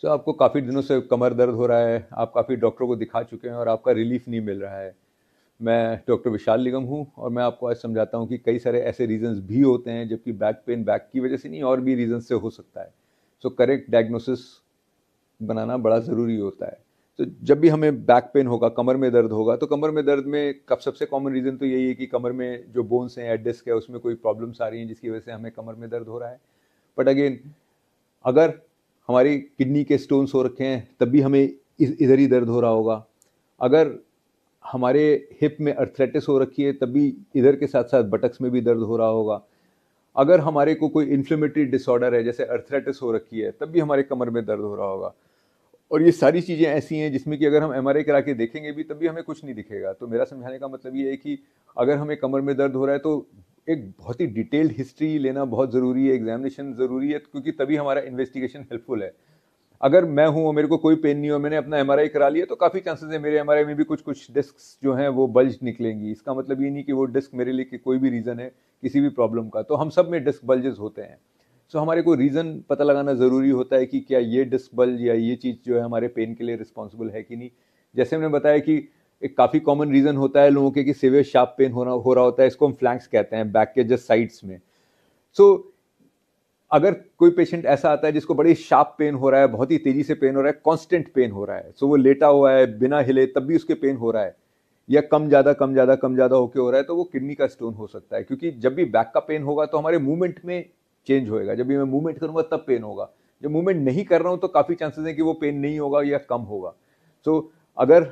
तो आपको काफ़ी दिनों से कमर दर्द हो रहा है, आप काफ़ी डॉक्टरों को दिखा चुके हैं और आपका रिलीफ नहीं मिल रहा है। मैं डॉक्टर विशाल निगम हूँ और मैं आपको आज समझाता हूँ कि कई सारे ऐसे रीजंस भी होते हैं, जबकि बैक पेन बैक की वजह से नहीं और भी रीजन से हो सकता है। सो करेक्ट डायग्नोसिस बनाना बड़ा ज़रूरी होता है। तो जब भी हमें बैक पेन होगा, कमर में दर्द होगा, तो कमर में दर्द में कब सबसे कॉमन रीज़न तो यही है कि कमर में जो बोन्स हैं या डिस्क है उसमें कोई प्रॉब्लम्स आ रही हैं जिसकी वजह से हमें कमर में दर्द हो रहा है। बट अगेन, अगर हमारी किडनी के स्टोन्स हो रखे हैं तब भी हमें इधर ही दर्द हो रहा होगा। अगर हमारे हिप में अर्थराइटिस हो रखी है तब भी इधर के साथ साथ बटक्स में भी दर्द हो रहा होगा। अगर हमारे को कोई इन्फ्लेमेटरी डिसऑर्डर है जैसे अर्थराइटिस हो रखी है तब भी हमारे कमर में दर्द हो रहा होगा। और ये सारी चीज़ें ऐसी हैं जिसमें कि अगर हम एमआरआई करा के देखेंगे भी तब भी हमें कुछ नहीं दिखेगा। तो मेरा समझाने का मतलब ये है कि अगर हमें कमर में दर्द हो रहा है तो एक बहुत ही डिटेल्ड हिस्ट्री लेना बहुत ज़रूरी है, एग्जामिनेशन ज़रूरी है, क्योंकि तभी हमारा इन्वेस्टिगेशन हेल्पफुल है। अगर मैं हूँ और मेरे को कोई पेन नहीं हो, मैंने अपना एमआरआई करा लिया, तो काफ़ी चांसेस है मेरे एमआरआई में भी कुछ कुछ डिस्क जो हैं वो बल्ज निकलेंगी। इसका मतलब ये नहीं कि वो डिस्क मेरे लिए कोई भी रीज़न है किसी भी प्रॉब्लम का। तो हम सब में डिस्क बल्जेस होते हैं। सो हमारे को रीज़न पता लगाना ज़रूरी होता है कि क्या ये डिस्क बल्ज या ये चीज़ जो है हमारे पेन के लिए रिस्पॉन्सिबल है कि नहीं। जैसे हमने बताया कि एक काफ़ी कॉमन रीज़न होता है लोगों के कि सिवियर शार्प पेन हो रहा होता है। इसको हम फ्लैंक्स कहते हैं, बैक के जस्ट साइड्स में। सो अगर कोई पेशेंट ऐसा आता है जिसको बड़ी शार्प पेन हो रहा है, बहुत ही तेजी से पेन हो रहा है, कांस्टेंट पेन हो रहा है, सो वो लेटा हुआ है बिना हिले तब भी उसके पेन हो रहा है, या कम ज्यादा कम ज्यादा कम ज्यादा होके हो रहा है, तो वो किडनी का स्टोन हो सकता है। क्योंकि जब भी बैक का पेन होगा तो हमारे मूवमेंट में चेंज होएगा। जब भी मैं मूवमेंट करूंगा तब पेन होगा। जब मूवमेंट नहीं कर रहा हूं तो काफी चांसेस है कि वो पेन नहीं होगा या कम होगा। सो अगर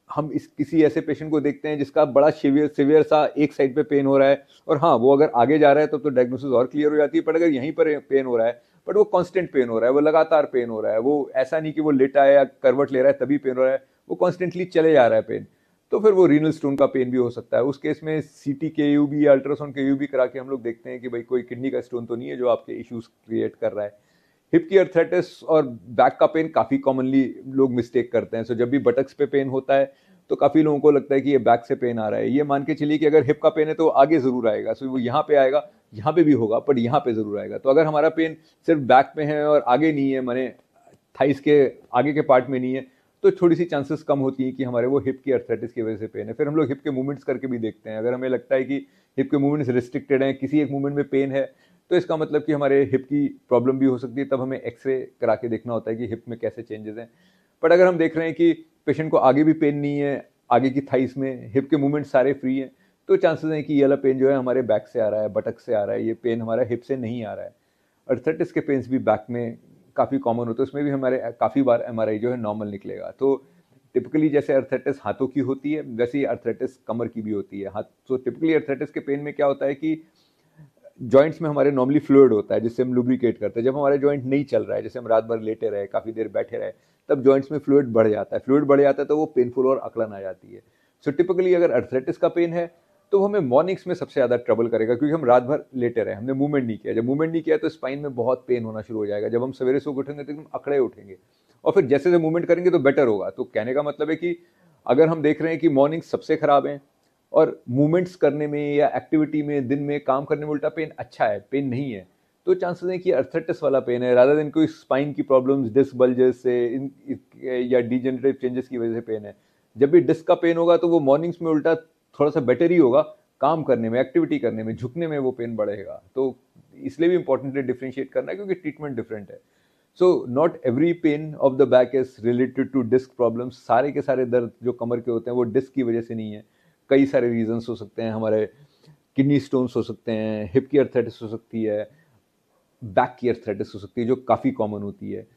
हम इस किसी ऐसे पेशेंट को देखते हैं जिसका बड़ा सिवियर सिवियर सा एक साइड पे पेन हो रहा है, और हाँ वो अगर आगे जा रहा है तो डायग्नोसिस और क्लियर हो जाती है। पर अगर यहीं पर पेन हो रहा है, बट वो कांस्टेंट पेन हो रहा है, वो लगातार पेन हो रहा है, वो ऐसा नहीं कि वो लेटा है या करवट ले रहा है तभी पेन हो रहा है, वो कॉन्स्टेंटली चले जा रहा है पेन, तो फिर वो रीनल स्टोन का पेन भी हो सकता है। उस केस में सीटी के यू बी या अल्ट्रासाउंड के यू बी करा के हम लोग देखते हैं कि भाई कोई किडनी का स्टोन तो नहीं है जो आपके इश्यूज क्रिएट कर रहा है। हिप की अर्थराइटिस और बैक का पेन काफी कॉमनली लोग मिस्टेक करते हैं। सो जब भी बटक्स पे पेन होता है तो काफी लोगों को लगता है कि ये बैक से पेन आ रहा है। ये मान के चलिए कि अगर हिप का पेन है तो आगे जरूर आएगा, सो वो यहाँ पे आएगा, यहाँ पे भी होगा, बट यहाँ पे जरूर आएगा। तो अगर हमारा पेन सिर्फ बैक में है और आगे नहीं है, माने थाइस के आगे के पार्ट में नहीं है, तो थोड़ी सी चांसेस कम होती है कि हमारे वो हिप की अर्थराइटिस की वजह से पेन है। फिर हम लोग हिप के मूवमेंट्स करके भी देखते हैं। अगर हमें लगता है कि हिप के मूवमेंट्स रिस्ट्रिक्टेड हैं, किसी एक मूवमेंट में पेन है, तो इसका मतलब कि हमारे हिप की प्रॉब्लम भी हो सकती है। तब हमें एक्सरे करा के देखना होता है कि हिप में कैसे चेंजेस हैं। बट अगर हम देख रहे हैं कि पेशेंट को आगे भी पेन नहीं है, आगे की थाइस में हिप के मूवमेंट सारे फ्री हैं, तो चांसेस हैं कि ये वाला पेन जो है हमारे बैक से आ रहा है, बटक से आ रहा है, ये पेन हमारा हिप से नहीं आ रहा है। अर्थराइटिस के पेन्स भी बैक में काफ़ी कॉमन होते हैं, उसमें भी हमारे काफ़ी बार एमआरआई जो है नॉर्मल निकलेगा। तो टिपिकली जैसे अर्थराइटिस हाथों की होती है वैसे ही अर्थराइटिस कमर की भी होती है। हाथ तो टिपिकली अर्थराइटिस के पेन में क्या होता है कि जॉइंट्स में हमारे नॉर्मली फ्लूइड होता है जिससे हम लुब्रिकेट करते हैं। जब हमारे जॉइंट नहीं चल रहा है, जैसे हम रात भर लेटे रहे, काफ़ी देर बैठे रहे, तब जॉइंट्स में फ्लूइड बढ़ जाता है। फ्लूइड बढ़ जाता है तो वो पेनफुल और अकड़न आ जाती है। सो टिपिकली अगर अर्थराइटिस का पेन है तो हमें मॉर्निंग्स में सबसे ज़्यादा ट्रबल करेगा, क्योंकि हम रात भर लेटे रहे, हमने मूवमेंट नहीं किया। जब मूवमेंट नहीं किया तो स्पाइन में बहुत पेन होना शुरू हो जाएगा। जब हम सवेरे सो के उठेंगे तो एकदम अकड़े उठेंगे, और फिर जैसे जैसे मूवमेंट करेंगे तो बेटर होगा। तो कहने का मतलब है कि अगर हम देख रहे हैं कि मॉर्निंग सबसे खराब है और मूवमेंट्स करने में या एक्टिविटी में दिन में काम करने में उल्टा पेन अच्छा है, पेन नहीं है, तो चांसेस है कि अर्थराइटिस वाला पेन है रादर देन कोई स्पाइन की प्रॉब्लम्स, डिस्क बल्जेस से या डीजेनरेटिव चेंजेस की वजह से पेन है। जब भी डिस्क का पेन होगा तो वो मॉर्निंग्स में उल्टा थोड़ा सा बेटर ही होगा, काम करने में, एक्टिविटी करने में, झुकने में वो पेन बढ़ेगा। तो इसलिए भी इंपॉर्टेंट है डिफ्रेंशिएट करना है, क्योंकि ट्रीटमेंट डिफरेंट है। So not every pain of the back is related to disc problems. सारे के सारे दर्द जो कमर के होते हैं वो डिस्क की वजह से नहीं है। कई सारे रीजंस हो सकते हैं। हमारे किडनी स्टोन्स हो सकते हैं, हिप की अर्थराइटिस हो सकती है, बैक की अर्थराइटिस हो सकती है जो काफ़ी कॉमन होती है।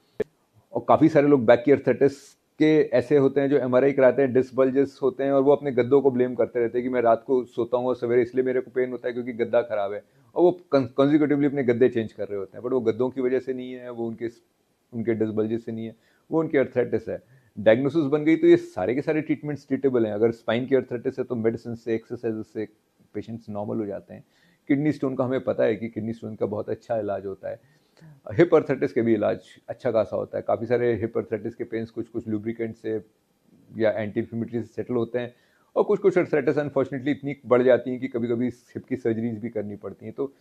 और काफ़ी सारे लोग बैक की अर्थराइटिस के ऐसे होते हैं जो एमआरआई कराते हैं, डिस्क बल्जेस होते हैं, और वो अपने गद्दों को ब्लेम करते रहते हैं कि मैं रात को सोता हूँ और सवेरे इसलिए मेरे को पेन होता है क्योंकि गद्दा खराब है, और वो कंजिक्यूटिवली अपने गद्दे चेंज कर रहे होते हैं। बट वो गद्दों की वजह से नहीं है, वो उनके उनके डिस्क बल्जेस से नहीं है, वो उनकी अर्थराइटिस है। डायग्नोसिस बन गई तो ये सारे के सारे ट्रीटमेंट्स ट्रीटेबल हैं। अगर स्पाइन की अर्थराइटिस है तो मेडिसिन से, एक्सरसाइज से पेशेंट्स नॉर्मल हो जाते हैं। किडनी स्टोन का हमें पता है कि किडनी स्टोन का बहुत अच्छा इलाज होता है। हिप अर्थराइटिस के भी इलाज अच्छा खासा होता है। काफ़ी सारे हिप अर्थराइटिस के पेन्स कुछ कुछ लुब्रिकेंट से या एंटी इन्फ्लेमेटरी से सेटल होते हैं, और कुछ कुछ अर्थराइटिस अनफॉर्चुनेटली इतनी बढ़ जाती हैं कि कभी कभी हिप की सर्जरीज भी करनी पड़ती हैं। तो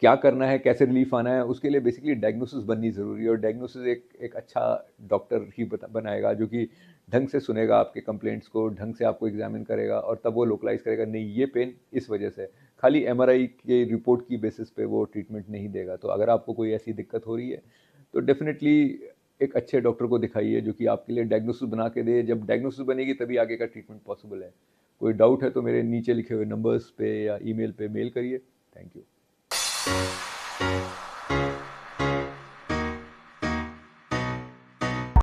क्या करना है, कैसे रिलीफ आना है, उसके लिए बेसिकली डायग्नोसिस बननी ज़रूरी है। और डायग्नोसिस एक अच्छा डॉक्टर ही बनाएगा जो कि ढंग से सुनेगा आपके कंप्लेंट्स को, ढंग से आपको एग्जामिन करेगा और तब वो लोकलाइज करेगा, नहीं ये पेन इस वजह से। खाली एमआरआई के रिपोर्ट की बेसिस पे वो ट्रीटमेंट नहीं देगा। तो अगर आपको कोई ऐसी दिक्कत हो रही है तो डेफिनेटली एक अच्छे डॉक्टर को दिखाइए जो कि आपके लिए डायग्नोसिस बना के दे। जब डायग्नोसिस बनेगी तभी आगे का ट्रीटमेंट पॉसिबल है। कोई डाउट है तो मेरे नीचे लिखे हुए नंबर्स पे या ईमेल पे मेल करिए। Thank you.